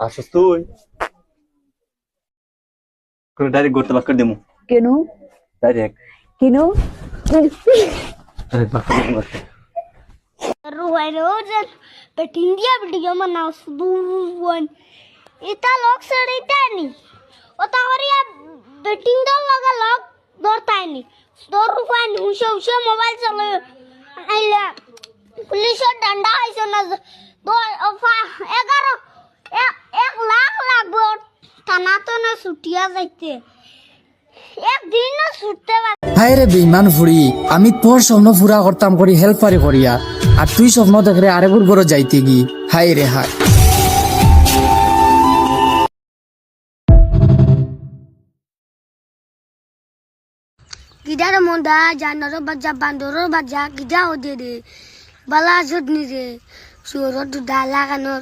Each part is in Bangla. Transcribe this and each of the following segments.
আসস তুই কোন ডাইরেক্ট করতে বাক্কর দেমু কেন ডাইরেক্ট কেন ডাইরেক্ট বাক্কর দেমু করতে Ruhairojan petindia video mana suduwan ita lok serita ni ota horia betting dal laga lok dortani dor rupan usha mobile chalo aila police डंडा आइसो न दो 11 1 लाख लागबो थाना तो न छुटिया जाइते एक दिन न छुटते হায় রে বেইমান ফুড়ি, আমি তোর স্বপ্ন পুরা করতাম করি হেল্প পারি করিয়া, আর তুই স্বপ্ন দেখরে আরেকর ঘরে যাইতে গি। হায় রে হায়। গিদার মন্দা জানার বাজা বান্দর বাজা গিদা ওদে রে বালা জুদনি রে সুর দুদা লাগানোর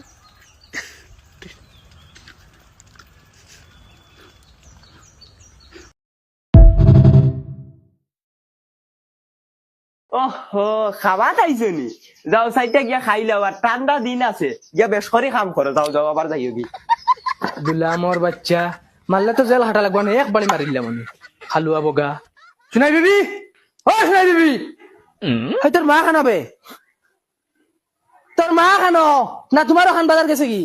ওহো খাবা খাইছনি যাও সাইডটা গিয়া খাইলাও আর ঠান্ডা দিন আছে গিয়া বেশ করে কাম করো যাও যাও আবার যাইও কি দুলামর বাচ্চা মারলে তো জেল হাঁটা লাগবে না, একবারে মারিলাম আমি। হালুয়া বগা শুনাই বিবি, ও শুনাই বিবি, হয় তোর মা খানাবে, তোর মা খানো না তোমারও খান বাজার গেছে কি?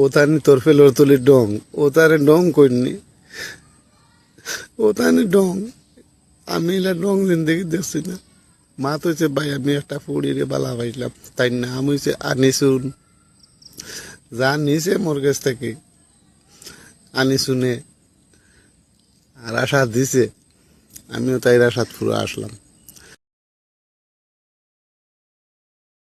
ওতানি তোর ফেলোর তুলি ডং ওতারে ডং করিনি ওতানি ডং আমি এলা ডং জিন্দগি দেখছি না মা তো হচ্ছে ভাই আমি একটা ফুড়িরে বালা পাইলাম তাই নাম হয়েছে আনিসুন যা নিছে মোর কাছ থেকে আনিসুনে আর আশা দিছে আমিও তাই আশাত পুরো আসলাম।